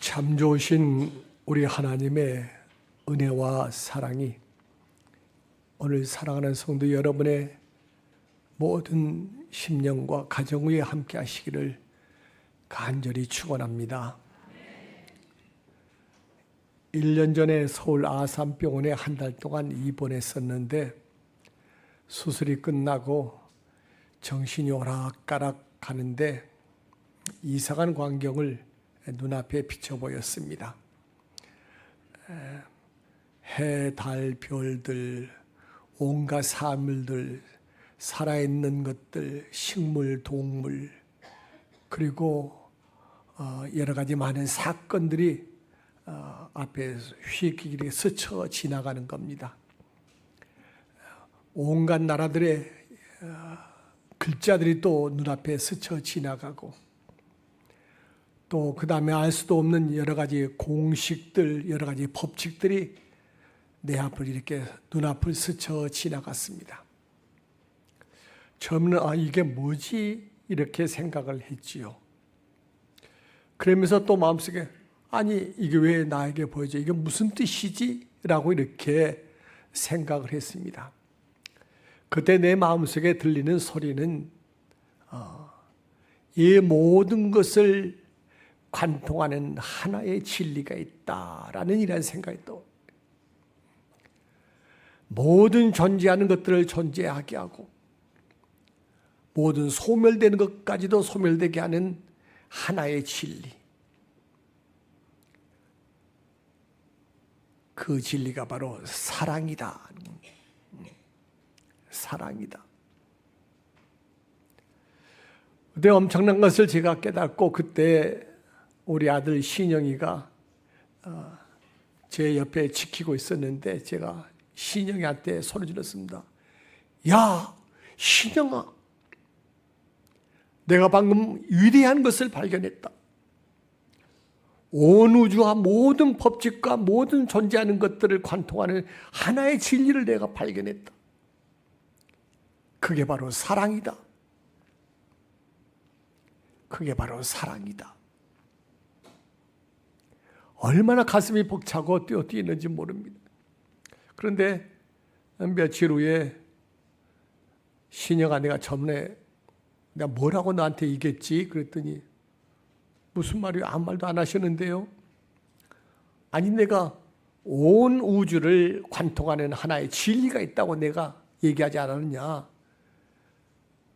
참 좋으신 우리 하나님의 은혜와 사랑이 오늘 사랑하는 성도 여러분의 모든 심령과 가정 위에 함께 하시기를 간절히 축원합니다. 1년 전에 서울 아산병원에 한 달 동안 입원했었는데 수술이 끝나고 정신이 오락가락 하는데 이상한 광경을 눈앞에 비쳐 보였습니다. 해, 달, 별들, 온갖 사물들, 살아있는 것들, 식물, 동물, 그리고 여러 가지 많은 사건들이 앞에 휙 스쳐 지나가는 겁니다. 온갖 나라들의 글자들이 또 눈앞에 스쳐 지나가고 또 그 다음에 알 수도 없는 여러 가지 공식들, 여러 가지 법칙들이 내 앞을 이렇게 눈앞을 스쳐 지나갔습니다. 처음에는 이게 뭐지? 이렇게 생각을 했지요. 그러면서 또 마음속에 아니 이게 왜 나에게 보여져? 이게 무슨 뜻이지? 라고 이렇게 생각을 했습니다. 그때 내 마음속에 들리는 소리는 이 모든 것을 관통하는 하나의 진리가 있다라는 이런 생각이 또 모든 존재하는 것들을 존재하게 하고 모든 소멸되는 것까지도 소멸되게 하는 하나의 진리, 그 진리가 바로 사랑이다. 사랑이다. 그때 엄청난 것을 제가 깨닫고 그때 우리 아들 신영이가 제 옆에 지키고 있었는데 제가 신영이한테 소리 질렀습니다. 야, 신영아, 내가 방금 위대한 것을 발견했다. 온 우주와 모든 법칙과 모든 존재하는 것들을 관통하는 하나의 진리를 내가 발견했다. 그게 바로 사랑이다. 그게 바로 사랑이다. 얼마나 가슴이 벅차고 뛰어뛰는지 모릅니다. 그런데 며칠 후에 신영아, 내가 전에 내가 뭐라고 너한테 얘기했지? 그랬더니 무슨 말이요? 아무 말도 안 하셨는데요. 아니 내가 온 우주를 관통하는 하나의 진리가 있다고 내가 얘기하지 않았느냐.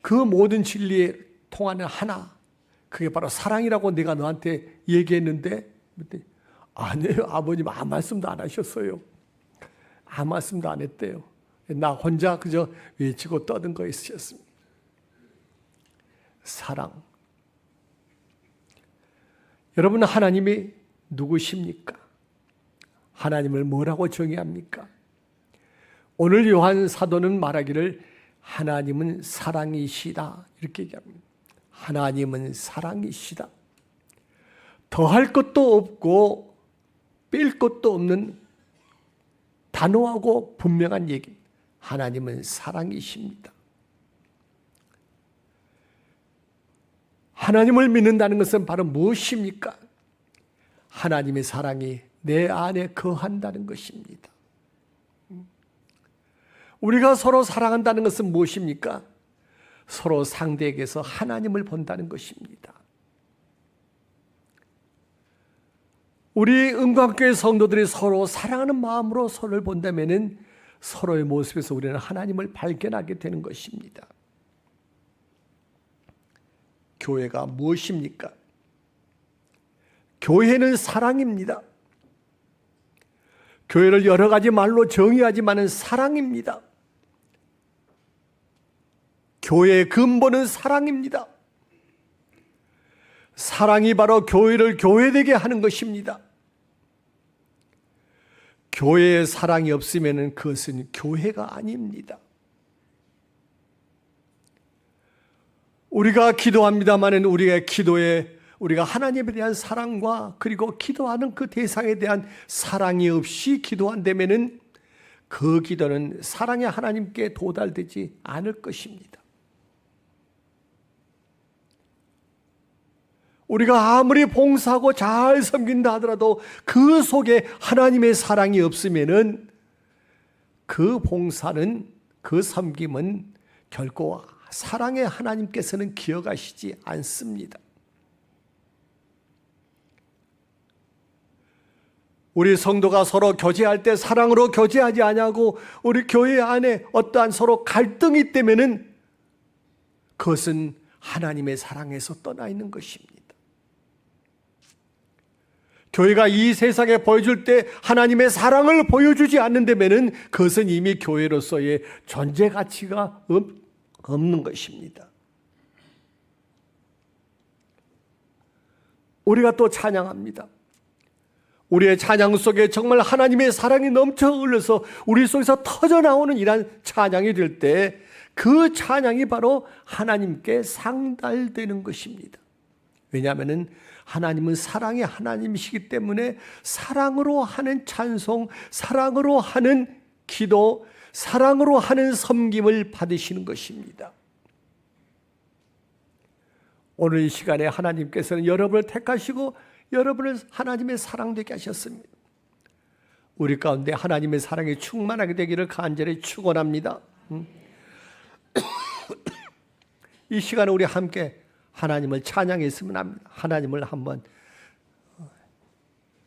그 모든 진리에 통하는 하나, 그게 바로 사랑이라고 내가 너한테 얘기했는데 아니에요, 아버님 아무 말씀도 안 하셨어요. 아무 말씀도 안 했대요. 나 혼자 그저 외치고 떠든 거 있으셨습니다. 사랑. 여러분, 하나님이 누구십니까? 하나님을 뭐라고 정의합니까? 오늘 요한 사도는 말하기를 하나님은 사랑이시다 이렇게 얘기합니다. 하나님은 사랑이시다. 더할 것도 없고 뺄 것도 없는 단호하고 분명한 얘기. 하나님은 사랑이십니다. 하나님을 믿는다는 것은 바로 무엇입니까? 하나님의 사랑이 내 안에 거한다는 것입니다. 우리가 서로 사랑한다는 것은 무엇입니까? 서로 상대에게서 하나님을 본다는 것입니다. 우리 은광교회 성도들이 서로 사랑하는 마음으로 서로를 본다면 서로의 모습에서 우리는 하나님을 발견하게 되는 것입니다. 교회가 무엇입니까? 교회는 사랑입니다. 교회를 여러 가지 말로 정의하지만은 사랑입니다. 교회의 근본은 사랑입니다. 사랑이 바로 교회를 교회되게 하는 것입니다. 교회에 사랑이 없으면 그것은 교회가 아닙니다. 우리가 기도합니다마는 우리의 기도에 우리가 하나님에 대한 사랑과 그리고 기도하는 그 대상에 대한 사랑이 없이 기도한다면은 그 기도는 사랑의 하나님께 도달되지 않을 것입니다. 우리가 아무리 봉사하고 잘 섬긴다 하더라도 그 속에 하나님의 사랑이 없으면은 그 봉사는, 그 섬김은 결코 사랑의 하나님께서는 기억하시지 않습니다. 우리 성도가 서로 교제할 때 사랑으로 교제하지 않냐고 우리 교회 안에 어떠한 서로 갈등이 있다면은 그것은 하나님의 사랑에서 떠나 있는 것입니다. 교회가 이 세상에 보여줄 때 하나님의 사랑을 보여주지 않는다면은 그것은 이미 교회로서의 존재 가치가 없는 것입니다. 우리가 또 찬양합니다. 우리의 찬양 속에 정말 하나님의 사랑이 넘쳐 흘러서 우리 속에서 터져나오는 이러한 찬양이 될 때 그 찬양이 바로 하나님께 상달되는 것입니다. 왜냐하면 하나님은 사랑의 하나님이시기 때문에 사랑으로 하는 찬송, 사랑으로 하는 기도, 사랑으로 하는 섬김을 받으시는 것입니다. 오늘 이 시간에 하나님께서는 여러분을 택하시고 여러분을 하나님의 사랑되게 하셨습니다. 우리 가운데 하나님의 사랑이 충만하게 되기를 간절히 축원합니다. 이 시간에 우리 함께 하나님을 찬양했으면 합니다. 하나님을 한번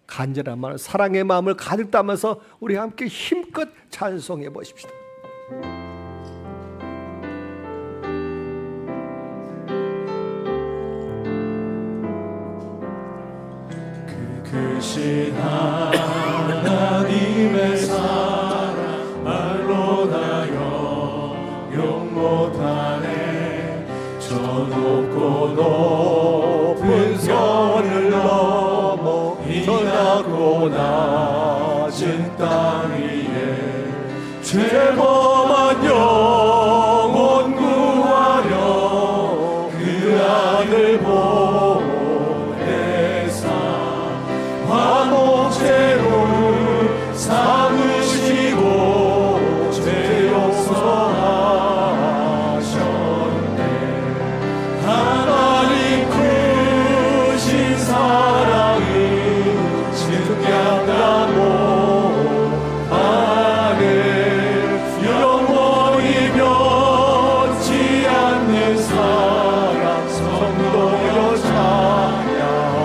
간절한 마음, 사랑의 마음을 가득 담아서 우리 함께 힘껏 찬송해 보십시다. 크신 하나님의 사랑 말로 다 영용 못하네. 저 높고 높은 산을 넘어 이 낮고 낮은 땅 위에 죄범한 영혼 구하려 그 아들 죄를 삼으시고 죄 용서하셨네. 하나님 크신 사랑이 증량다 못하네. 영원히 변치 않는 사랑 성도여 찬양하세.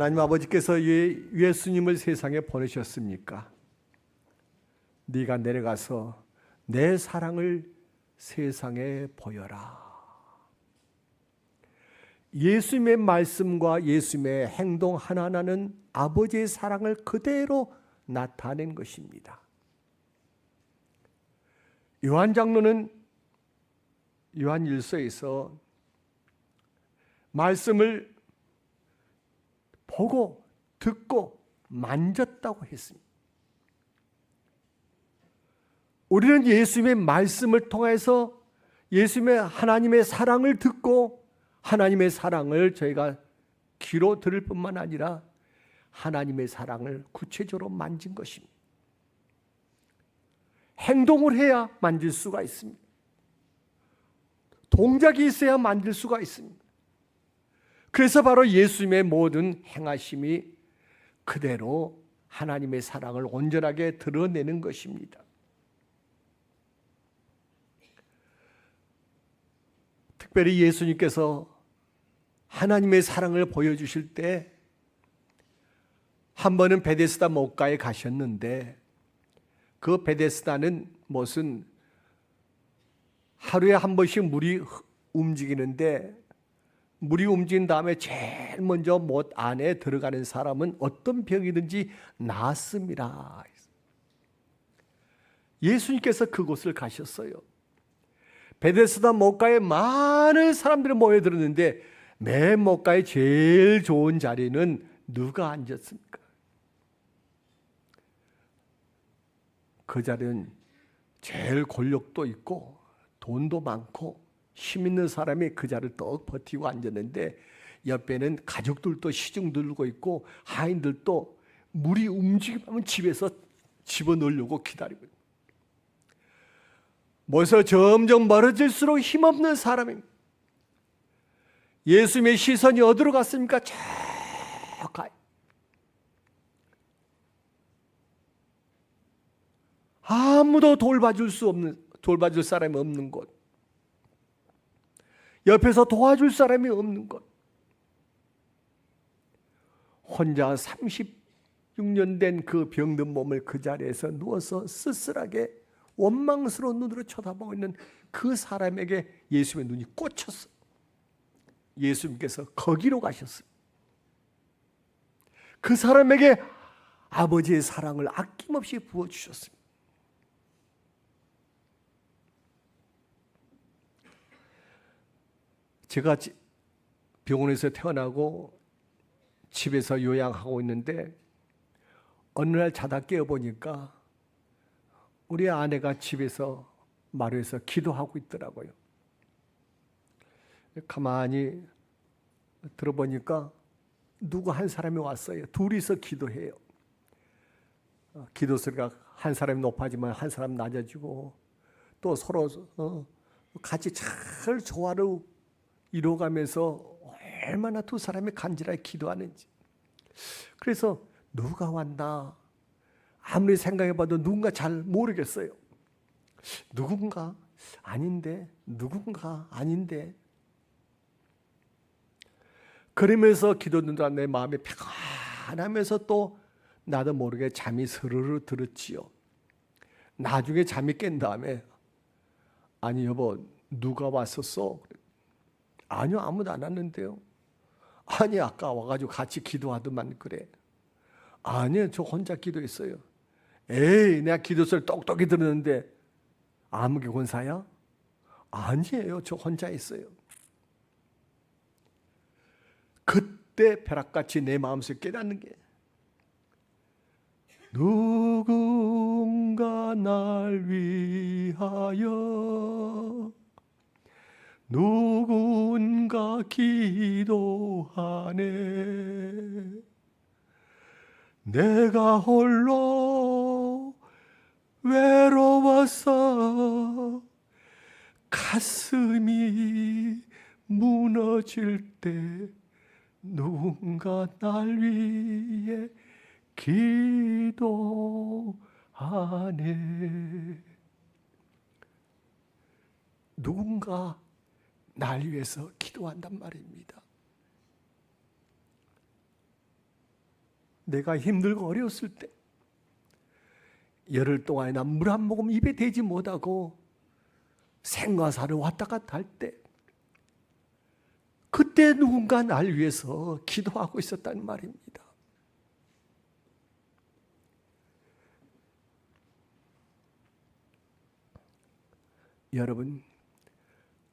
하나님 아버지께서 예수님을 세상에 보내셨습니까? 네가 내려가서 내 사랑을 세상에 보여라. 예수님의 말씀과 예수님의 행동 하나하나는 아버지의 사랑을 그대로 나타낸 것입니다. 요한 장로는 요한 1서에서 말씀을 보고 듣고 만졌다고 했습니다. 우리는 예수님의 말씀을 통해서 예수님의 하나님의 사랑을 듣고 하나님의 사랑을 저희가 귀로 들을 뿐만 아니라 하나님의 사랑을 구체적으로 만진 것입니다. 행동을 해야 만질 수가 있습니다. 동작이 있어야 만질 수가 있습니다. 그래서 바로 예수님의 모든 행하심이 그대로 하나님의 사랑을 온전하게 드러내는 것입니다. 특별히 예수님께서 하나님의 사랑을 보여주실 때 한 번은 베데스다 목가에 가셨는데 그 베데스다는 무슨 하루에 한 번씩 물이 움직이는데 물이 움직인 다음에 제일 먼저 못 안에 들어가는 사람은 어떤 병이든지 낫습니다. 예수님께서 그곳을 가셨어요. 베데스다 목가에 많은 사람들이 모여들었는데 맨 목가의 제일 좋은 자리는 누가 앉았습니까? 그 자리는 제일 권력도 있고 돈도 많고 힘 있는 사람이 그 자리를 떡 버티고 앉았는데 옆에는 가족들도 시중 들고 있고 하인들도 물이 움직이면 집에서 집어넣으려고 기다리고 있고 모여서 점점 멀어질수록 힘없는 사람입니다. 예수님의 시선이 어디로 갔습니까? 저 가요. 아무도 돌봐줄 사람이 없는 곳, 옆에서 도와줄 사람이 없는 곳, 혼자 36년 된 그 병든 몸을 그 자리에서 누워서 쓸쓸하게 원망스러운 눈으로 쳐다보고 있는 그 사람에게 예수님의 눈이 꽂혔어요. 예수님께서 거기로 가셨어요. 그 사람에게 아버지의 사랑을 아낌없이 부어주셨습니다. 제가 병원에서 태어나고 집에서 요양하고 있는데 어느 날 자다 깨어보니까 우리 아내가 집에서 마루에서 기도하고 있더라고요. 가만히 들어보니까 누구 한 사람이 왔어요. 둘이서 기도해요. 기도 소리가 한 사람이 높아지면 한 사람 낮아지고 또 서로 같이 잘 조화를 이루어가면서 얼마나 두 사람이 간절하게 기도하는지. 그래서 누가 왔나 아무리 생각해봐도 누군가 잘 모르겠어요. 누군가 아닌데 누군가 아닌데 그러면서 기도 듣다 내 마음이 평안하면서 또 나도 모르게 잠이 스르르 들었지요. 나중에 잠이 깬 다음에 아니 여보 누가 왔었어? 아니요 아무도 안 왔는데요. 아니 아까 와가지고 같이 기도하더만 그래. 아니요 저 혼자 기도했어요. 에이 내가 기도 소리 똑똑히 들었는데 아무개 권사야? 아니에요 저 혼자 했어요. 그때 벼락같이 내 마음속에 깨닫는 게 누군가 날 위하여 누군가 기도하네. 내가 홀로 외로워서 가슴이 무너질 때 누군가 날 위해 기도하네. 누군가 날 위해서 기도한단 말입니다. 내가 힘들고 어려웠을 때 열흘 동안이나 물 한 모금 입에 대지 못하고 생과사를 왔다 갔다 할 때 그때 누군가 날 위해서 기도하고 있었다는 말입니다. 여러분,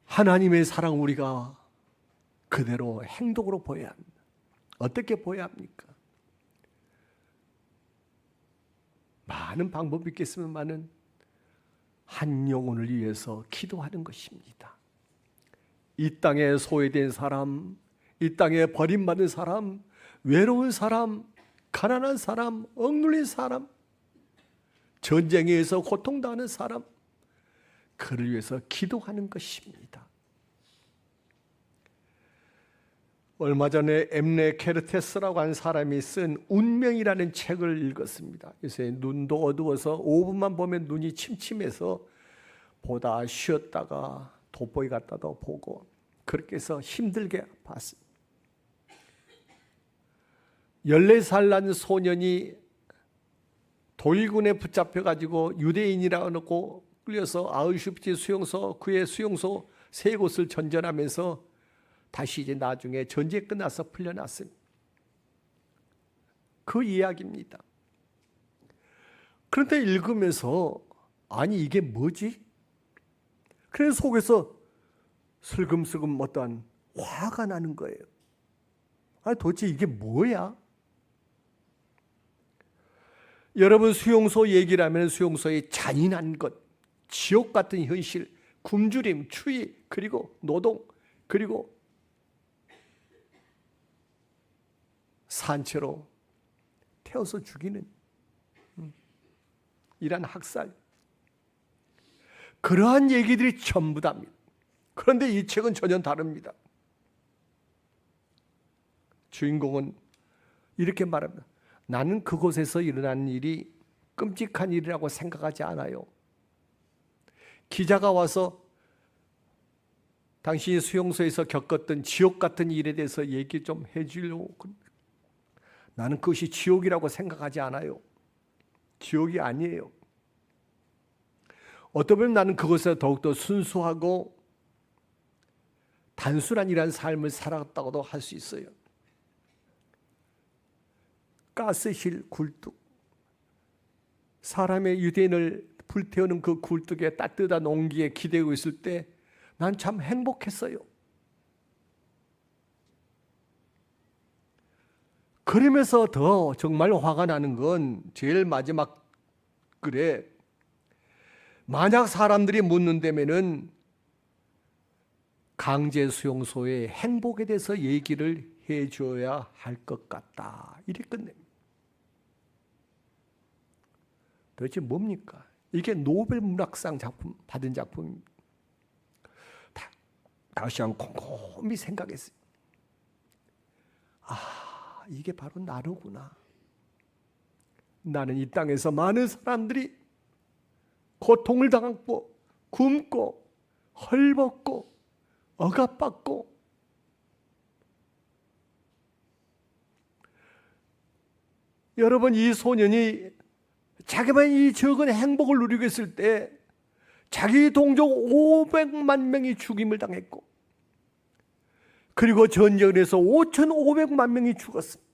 하나님의 사랑 우리가 그대로 행동으로 보여야 합니다. 어떻게 보여야 합니까? 많은 방법이 있겠지만은 한 영혼을 위해서 기도하는 것입니다. 이 땅에 소외된 사람, 이 땅에 버림받은 사람, 외로운 사람, 가난한 사람, 억눌린 사람, 전쟁에 의해서 고통당하는 사람, 그를 위해서 기도하는 것입니다. 얼마 전에 엠네 케르테스라고 하는 사람이 쓴 운명이라는 책을 읽었습니다. 요새 눈도 어두워서 5분만 보면 눈이 침침해서 보다 쉬었다가 돋보기 갖다도 보고 그렇게 해서 힘들게 봤습니다. 14살 난 소년이 도일군에 붙잡혀가지고 유대인이라고 놓고 끌려서 아우슈비츠 수용소, 그의 수용소 3곳을 전전하면서 다시 이제 나중에 전쟁 끝나서 풀려났습니다. 그 이야기입니다. 그런데 읽으면서 아니 이게 뭐지? 그래서 속에서 슬금슬금 어떠한 화가 나는 거예요. 아니 도대체 이게 뭐야? 여러분 수용소 얘기를 하면 수용소의 잔인한 것, 지옥 같은 현실, 굶주림, 추위, 그리고 노동, 그리고 산채로 태워서 죽이는 이란 학살, 그러한 얘기들이 전부 다입니다. 그런데 이 책은 전혀 다릅니다. 주인공은 이렇게 말합니다. 나는 그곳에서 일어난 일이 끔찍한 일이라고 생각하지 않아요. 기자가 와서 당신이 수용소에서 겪었던 지옥 같은 일에 대해서 얘기 좀 해주려고. 나는 그것이 지옥이라고 생각하지 않아요. 지옥이 아니에요. 어떤 보면 나는 그것에 더욱더 순수하고 단순한 이런 삶을 살았다고도 할 수 있어요. 가스실 굴뚝, 사람의 유대인을 불태우는 그 굴뚝에 따뜻한 온기에 기대고 있을 때 난 참 행복했어요. 그러면서 더 정말 화가 나는 건 제일 마지막 글에 만약 사람들이 묻는다면은 강제 수용소의 행복에 대해서 얘기를 해줘야 할 것 같다. 이렇게 끝냅니다. 도대체 뭡니까? 이게 노벨 문학상 작품 받은 작품입니다. 다시 한번 곰곰이 생각했어요. 이게 바로 나로구나. 나는 이 땅에서 많은 사람들이 고통을 당하고 굶고 헐벗고 억압받고 여러분 이 소년이 자기만 이 적은 행복을 누리고 있을 때 자기 동족 500만 명이 죽임을 당했고 그리고 전쟁을 해서 5,500만 명이 죽었습니다.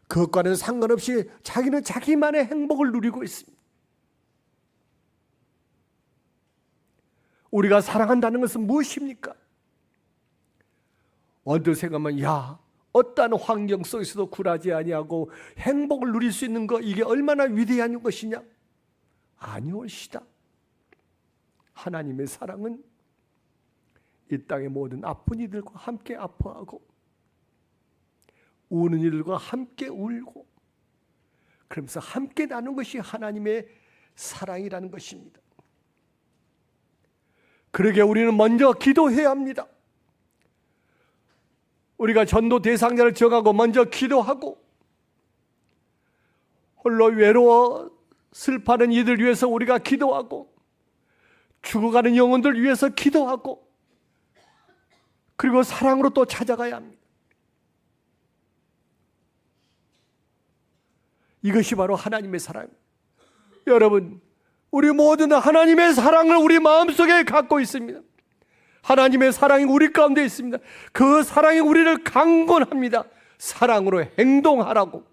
그것과는 상관없이 자기는 자기만의 행복을 누리고 있습니다. 우리가 사랑한다는 것은 무엇입니까? 언뜻 생각하면 어떠한 환경 속에서도 굴하지 아니하고 행복을 누릴 수 있는 것, 이게 얼마나 위대한 것이냐? 아니올시다. 하나님의 사랑은 이 땅의 모든 아픈 이들과 함께 아파하고 우는 이들과 함께 울고 그러면서 함께 나누는 것이 하나님의 사랑이라는 것입니다. 그러게 우리는 먼저 기도해야 합니다. 우리가 전도 대상자를 정하고 먼저 기도하고 홀로 외로워 슬퍼하는 이들 위해서 우리가 기도하고 죽어가는 영혼들 위해서 기도하고 그리고 사랑으로 또 찾아가야 합니다. 이것이 바로 하나님의 사랑입니다. 여러분, 우리 모두는 하나님의 사랑을 우리 마음속에 갖고 있습니다. 하나님의 사랑이 우리 가운데 있습니다. 그 사랑이 우리를 강권합니다. 사랑으로 행동하라고.